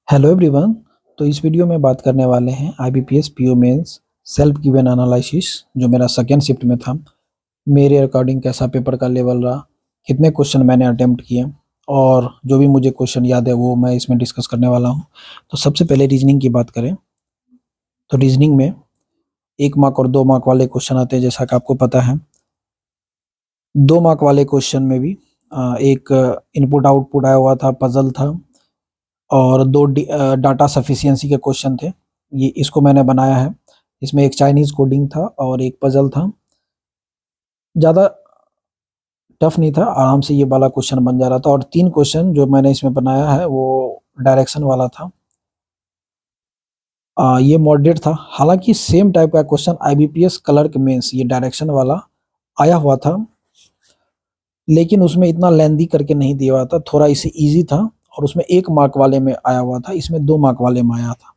Hello everyone. तो इस video में बात करने वाले हैं IBPS PO mains self given analysis जो मेरा सेकेंड शिफ्ट में था। मेरे अकॉर्डिंग कैसा पेपर का लेवल रहा, कितने क्वेश्चन मैंने अटेम्प्ट किए और जो भी मुझे क्वेश्चन याद है वो मैं इसमें डिस्कस करने वाला हूं। तो सबसे पहले रीजनिंग की बात करें तो रीजनिंग में 1 मार्क और 2 मार्क वाले क्वेश्चन आते हैं, जैसा कि आपको पता है। 2 मार्क वाले क्वेश्चन में भी एक इनपुट आउटपुट आया हुआ था, पजल था और दो डाटा सफिशिएंसी के क्वेश्चन थे। ये इसको मैंने बनाया है। इसमें एक चाइनीज कोडिंग था और एक पजल था। ज़्यादा टफ नहीं था, आराम से ये वाला क्वेश्चन बन जा रहा था। और 3 क्वेश्चन जो मैंने इसमें बनाया है वो डायरेक्शन वाला था। ये मॉडरेट था। हालांकि सेम टाइप का क्वेश्चन आईबीपीएस क्लर्क मेंस ये डायरेक्शन वाला आया हुआ था, लेकिन उसमें इतना लेंदी करके नहीं दिया हुआ था, थोड़ा इसे इजी था। और उसमें 1 मार्क वाले में आया हुआ था, इसमें 2 मार्क वाले में आया था।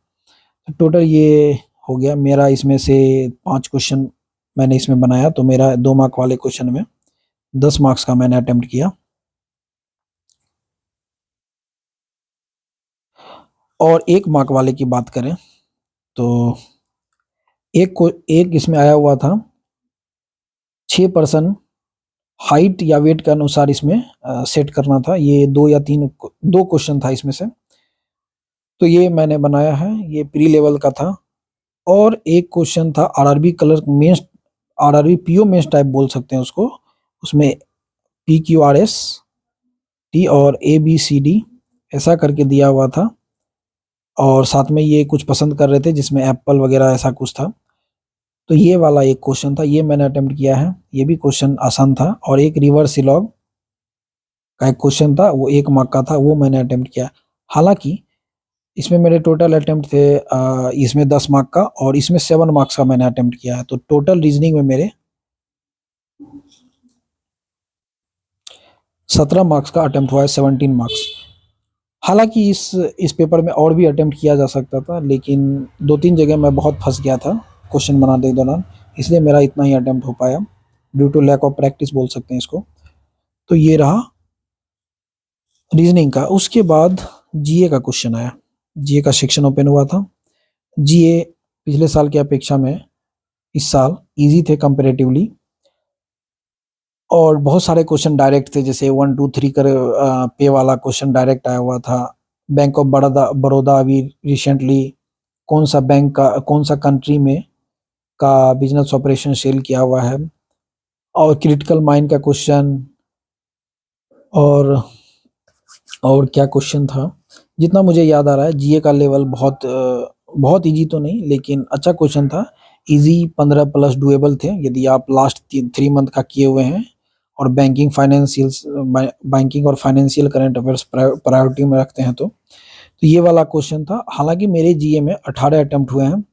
तो टोटल ये हो गया मेरा, इसमें से 5 क्वेश्चन मैंने इसमें बनाया, तो मेरा 2 मार्क वाले क्वेश्चन में 10 मार्क्स का मैंने अटेम्प्ट किया। और 1 मार्क वाले की बात करें तो एक इसमें आया हुआ था 6% हाइट या वेट के अनुसार इसमें सेट करना था। ये 2 क्वेश्चन था इसमें से, तो ये मैंने बनाया है। ये प्री लेवल का था। और एक क्वेश्चन था RRB colour mains, RRB PO mains type बोल सकते हैं उसको। उसमें PQRS T और ABCD ऐसा करके दिया हुआ था, और साथ में ये कुछ पसंद कर रहे थे जिसमें एप्पल वगैरह ऐसा कुछ था। तो ये वाला एक क्वेश्चन था, ये मैंने अटेम्प्ट किया है। ये भी क्वेश्चन आसान था। और एक रिवर्स सिलॉग का एक क्वेश्चन था, वो 1 मार्क का था, वो मैंने अटेम्प्ट किया। हालांकि इसमें मेरे टोटल अटेम्प्ट थे इसमें 10 मार्क का और इसमें 7 मार्क्स का मैंने अटेम्प्ट किया है। तो टोटल रीजनिंग में मेरे 17 मार्क्स का अटेम्प्ट हुआ है, 17 मार्क्स। हालांकि इस पेपर में और भी अटेम्प्ट किया जा सकता था, लेकिन 2-3 जगह मैं बहुत फंस गया था क्वेश्चन बनाने के दौरान, इसलिए मेरा इतना ही अटेम्प्ट हो पाया, due to lack of practice बोल सकते हैं इसको। तो ये रहा रीजनिंग का। उसके बाद जीए का क्वेश्चन आया। जीए का सेक्शन ओपन हुआ था। जीए पिछले साल की अपेक्षा में इस साल इजी थे कंपेरेटिवली, और बहुत सारे क्वेश्चन डायरेक्ट थे, जैसे 1 2 3 कर पे वाला क्वेश्चन डायरेक्ट आया हुआ था। बैंक ऑफ बड़ौदा बड़ौदा अभी रिसेंटली कौन सा बैंक का कौन सा कंट्री में का बिजनेस ऑपरेशन सेल किया हुआ है। और क्रिटिकल माइंड का क्वेश्चन, और और क्या क्वेश्चन था, जितना मुझे याद आ रहा है। जीए का लेवल बहुत इजी तो नहीं, लेकिन अच्छा क्वेश्चन था। इजी 15 प्लस डुएबल थे यदि आप लास्ट 3 मंथ का किए हुए हैं और बैंकिंग और फाइनेंशियल करंट अफेयर्स प्रायोरिटी में रखते हैं। तो ये वाला क्वेश्चन था। हालांकि मेरे जीए में 18 अटेम्प्ट हुए हैं,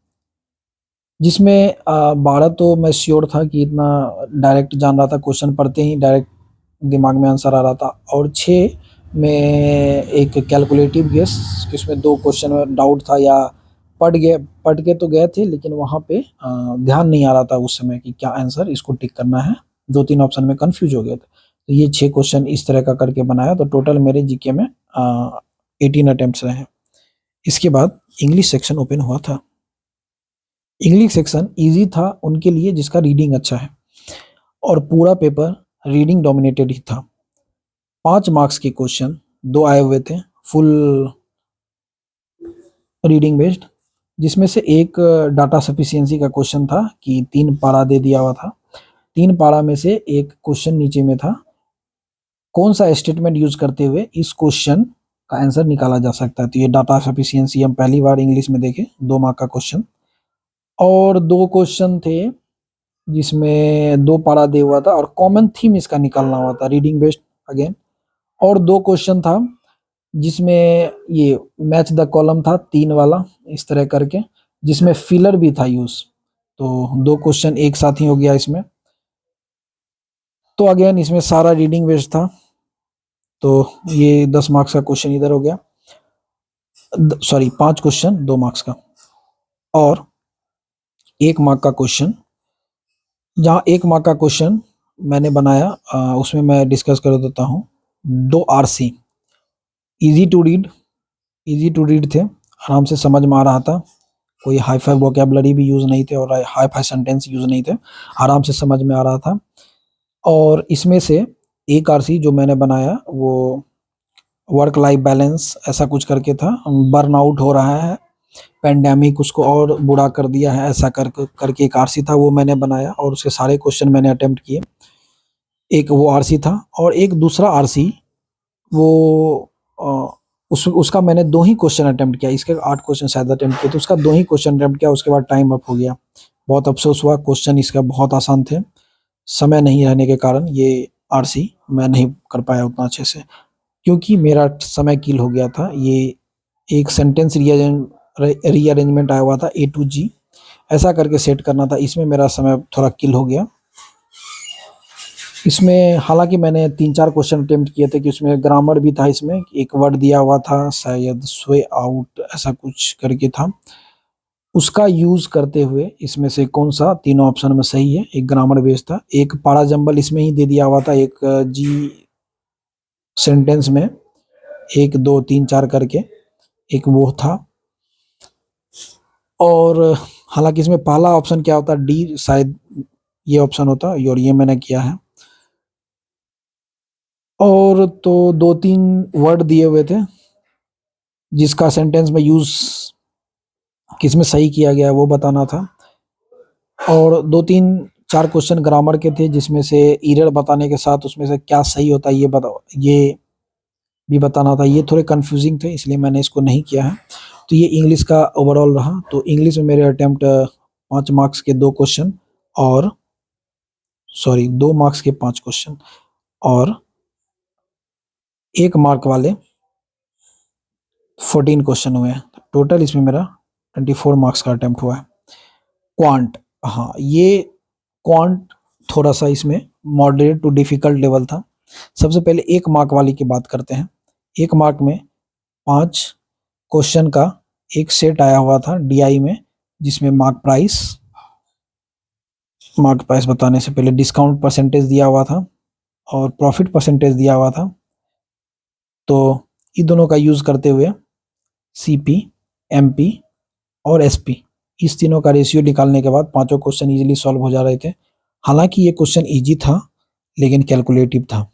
जिसमें 12 तो मैं श्योर था कि इतना डायरेक्ट जान रहा था, क्वेश्चन पढ़ते ही डायरेक्ट दिमाग में आंसर आ रहा था। और 6 में एक कैलकुलेटिव गेस, इसमें 2 क्वेश्चन में डाउट था, या पढ़ के तो गए थे, लेकिन वहाँ पे ध्यान नहीं आ रहा था उस समय कि क्या आंसर इसको टिक करना है। 2-3 ऑप्शन में कंफ्यूज हो गए थे। तो ये 6 क्वेश्चन इस तरह का करके बनाया। तो टोटल मेरे जीके में 18 अटेम्प्ट रहे हैं। इसके बाद इंग्लिश सेक्शन ओपन हुआ था। इंग्लिश सेक्शन इजी था उनके लिए जिसका रीडिंग अच्छा है, और पूरा पेपर रीडिंग डोमिनेटेड ही था। 5 मार्क्स के क्वेश्चन 2 आए हुए थे, फुल रीडिंग बेस्ड, जिसमें से एक डाटा सफिशिएंसी का क्वेश्चन था कि 3 पारा दे दिया हुआ था। 3 पारा में से एक क्वेश्चन नीचे में था, कौन सा स्टेटमेंट यूज करते हुए इस क्वेश्चन का आंसर निकाला जा सकता है। तो ये डाटा सफिशिएंसी हम पहली बार इंग्लिश में देखे, 2 मार्क का क्वेश्चन। और 2 क्वेश्चन थे जिसमें 2 पारा दे हुआ था, और कॉमन थीम इसका निकालना हुआ था, रीडिंग बेस्ड अगेन। और 2 क्वेश्चन था जिसमें ये मैच द कॉलम था, 3 वाला इस तरह करके, जिसमें फिलर भी था यूज। तो 2 क्वेश्चन एक साथ ही हो गया इसमें। तो अगेन इसमें सारा रीडिंग बेस्ड था। तो ये 10 मार्क्स का क्वेश्चन इधर हो गया, सॉरी 5 क्वेश्चन 2 मार्क्स का। और 1 मार्क का क्वेश्चन, जहाँ 1 मार्क का क्वेश्चन मैंने बनाया, उसमें मैं डिस्कस कर देता हूँ। 2 RC, easy to read, easy to read थे, आराम से समझ में आ रहा था, कोई हाई फाई वोकेबलरी भी यूज़ नहीं थे और हाई फाई सेंटेंस यूज़ नहीं थे, आराम से समझ में आ रहा था। और इसमें से एक आरसी जो मैंने बनाया वो वर्क लाइफ बैलेंस ऐसा कुछ करके था, बर्नआउट हो रहा है, पेंडेमिक उसको और बुरा कर दिया है, ऐसा करके एक आरसी था, वो मैंने बनाया और उसके सारे क्वेश्चन मैंने अटेम्प्ट किए। एक वो आरसी था और एक दूसरा आरसी वो उसका मैंने 2 ही क्वेश्चन अटेम्प्ट किया, इसके 8 क्वेश्चन शायद अटेम्प्ट किए, तो उसका 2 ही क्वेश्चन अटेम्प्ट किया, उसके बाद टाइम अप हो गया। बहुत अफ़सोस हुआ, क्वेश्चन इसका बहुत आसान थे, समय नहीं रहने के कारण ये आरसी मैं नहीं कर पाया उतना अच्छे से, क्योंकि मेरा समय किल हो गया था। ये एक सेंटेंस रीअरेंजमेंट आया हुआ था A to G, ऐसा करके सेट करना था, इसमें मेरा समय थोड़ा किल हो गया। इसमें हालाँकि मैंने 3-4 क्वेश्चन अटेम्प्ट किए थे कि उसमें ग्रामर भी था, इसमें एक वर्ड दिया हुआ था शायद स्वे आउट ऐसा कुछ करके था। उसका यूज़ करते हुए इसमें से कौन-सा तीनों ऑप्शन में सही है, एक ग्रामर बेस्ड था, एक पाड़ा जंबल इसमें ही दे दिया हुआ था, एक जी सेंटेंस में 1, 2, 3, 4 करके एक वो था। और हालाँकि इसमें पहला ऑप्शन क्या होता है, डी शायद ये ऑप्शन होता और ये मैंने किया है। और तो 2-3 वर्ड दिए हुए थे, जिसका सेंटेंस में यूज़ किसमें सही किया गया है वो बताना था। और 2-3-4 क्वेश्चन ग्रामर के थे, जिसमें से एरर बताने के साथ उसमें से क्या सही होता है ये भी बताना था। ये थोड़े कन्फ्यूज़िंग थे, इसलिए मैंने इसको नहीं किया है। तो ये इंग्लिश का ओवरऑल रहा। तो इंग्लिश में मेरे अटेम्प्ट 5 मार्क्स के 2 क्वेश्चन और 2 मार्क्स के 5 क्वेश्चन और 1 मार्क वाले 14 क्वेश्चन हुए हैं। टोटल इसमें मेरा 24 मार्क्स का अटेम्प्ट हुआ है। क्वांट, हाँ, ये क्वांट थोड़ा-सा इसमें मॉडरेट टू डिफ़िकल्ट लेवल था। सबसे पहले 1 मार्क वाली की बात करते हैं। 1 मार्क में 5 क्वेश्चन का एक सेट आया हुआ था डीआई में, जिसमें मार्क प्राइस बताने से पहले डिस्काउंट परसेंटेज दिया हुआ था और प्रॉफिट परसेंटेज दिया हुआ था। तो इन दोनों का यूज़ करते हुए सीपी, एमपी और एसपी, इस तीनों का रेशियो निकालने के बाद पाँचों क्वेश्चन ईज़िली सॉल्व हो जा रहे थे। हालाँकि ये क्वेश्चन ईज़ी था, लेकिन कैलकुलेटिव था।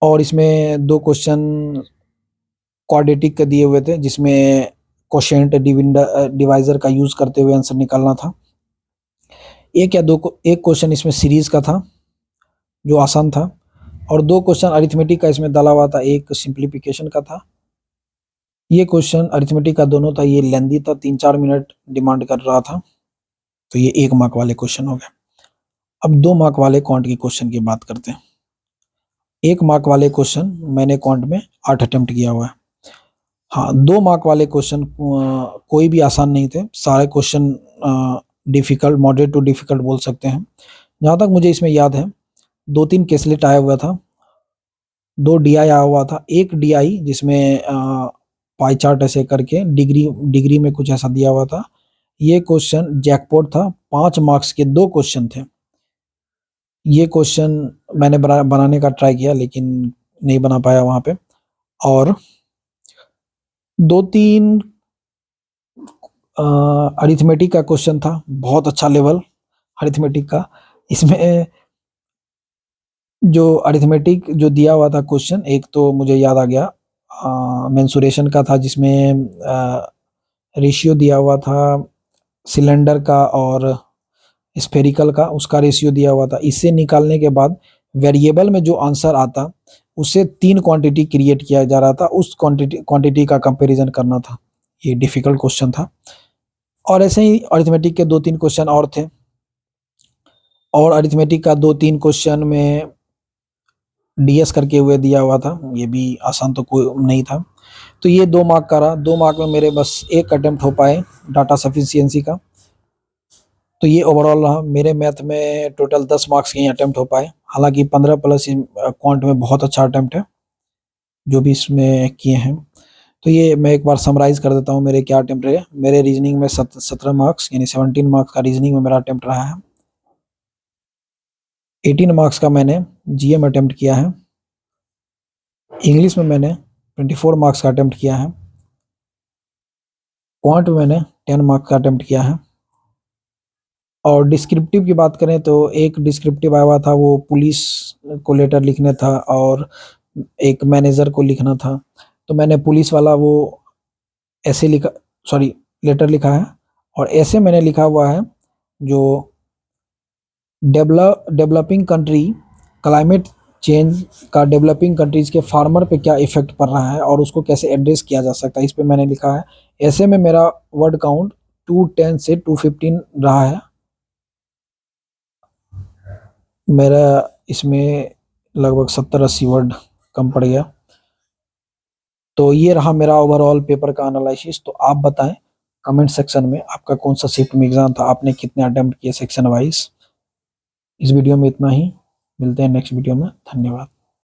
और इसमें 2 क्वेश्चन क्वाड्रेटिक के दिए हुए थे, जिसमें कोशेंट डिवाइज़र का यूज़ करते हुए आंसर निकालना था। एक क्वेश्चन इसमें सीरीज़ का था, जो आसान था, और 2 क्वेश्चन अरिथमेटिक का इसमें डाला हुआ था, एक सिम्प्लीफिकेशन का था। ये क्वेश्चन अरिथमेटिक का दोनों था, ये लेंथी था, 3-4 मिनट डिमांड कर रहा था। तो ये 1 मार्क वाले क्वेश्चन हो गए। अब 2 मार्क वाले क्वांट के क्वेश्चन की बात करते हैं। 1 मार्क वाले क्वेश्चन मैंने क्वांट में 8 अटेम्प्ट किया हुआ है। हाँ, 2 मार्क वाले क्वेश्चन कोई भी आसान नहीं थे, सारे question difficult, moderate too difficult बोल सकते हैं। जहाँ तक मुझे इसमें याद है, 2-3 केसलेट आया हुआ था, 2 डीआई आया हुआ था। एक डीआई जिसमें पाई चार्ट ऐसे करके डिग्री में कुछ ऐसा दिया हुआ था। ये क्वेश्चन जैकपॉट था, 5 मार्क्स के 2 क्वेश्चन थे। ये क्वेश्चन मैंने बनाने का ट्राई किया, लेकिन नहीं बना पाया वहाँ पे। और 2-3 अरिथमेटिक का क्वेश्चन था, बहुत अच्छा लेवल अरिथमेटिक का। इसमें जो अरिथमेटिक जो दिया हुआ था क्वेश्चन, एक तो मुझे याद आ गया, मेंसुरेशन का था, जिसमें रेशियो दिया हुआ था सिलेंडर का और स्फेरिकल का, उसका रेशियो दिया हुआ था। इसे निकालने के बाद वेरिएबल में जो आंसर आता, उसे 3 क्वांटिटी क्रिएट किया जा रहा था, उस क्वांटिटी का कंपैरिजन करना था। ये डिफ़िकल्ट क्वेश्चन था। और ऐसे ही अरिथमेटिक के 2-3 क्वेश्चन और थे, और अरिथमेटिक का 2-3 क्वेश्चन में डीएस करके हुए दिया हुआ था, ये भी आसान तो कोई नहीं था। तो ये 2 मार्क का रहा, 2 मार्क में मेरे बस 1 अटेम्प्ट हो पाए डाटा सफिशिएंसी का। तो ये ओवरऑल रहा, मेरे मैथ में टोटल 10 मार्क्स के ही अटेम्प्ट हो पाए। हालाँकि 15 प्लस क्वांट में बहुत अच्छा अटेम्प्ट है, जो भी इसमें किए हैं। तो ये मैं एक बार समराइज़ कर देता हूँ मेरे क्या अटेम्प्ट रहे। मेरे रीज़निंग में 17 मार्क्स यानी 17 मार्क्स का रीज़निंग में मेरा अटेम्प्ट रहा है। 18 मार्क्स का मैंने जीएम अटेम्प्ट किया है। इंग्लिश में मैंने 24 मार्क्स का अटेम्प्ट किया है। क्वांट मैंने 10 मार्क्स का अटेम्प्ट किया है। और डिस्क्रिप्टिव की बात करें तो एक डिस्क्रिप्टिव आया हुआ था, वो पुलिस को लेटर लिखने था और एक मैनेजर को लिखना था। तो मैंने पुलिस वाला वो ऐसे लिखा, सॉरी लेटर लिखा है। और ऐसे मैंने लिखा हुआ है जो डेवलपिंग कंट्री, क्लाइमेट चेंज का डेवलपिंग कंट्रीज के फार्मर पे क्या इफेक्ट पड़ रहा है और उसको कैसे एड्रेस किया जा सकता है, इस पे मैंने लिखा है। ऐसे में मेरा वर्ड काउंट 210 से 215 रहा है। मेरा इसमें लगभग 70-80 वर्ड कम पड़ गया। तो ये रहा मेरा ओवरऑल पेपर का एनालिसिस। तो आप बताएं कमेंट सेक्शन में आपका कौन सा शिफ्ट में एग्जाम था, आपने कितने अटेम्प्ट किए सेक्शन वाइज। इस वीडियो में इतना ही, मिलते हैं नेक्स्ट वीडियो में। धन्यवाद।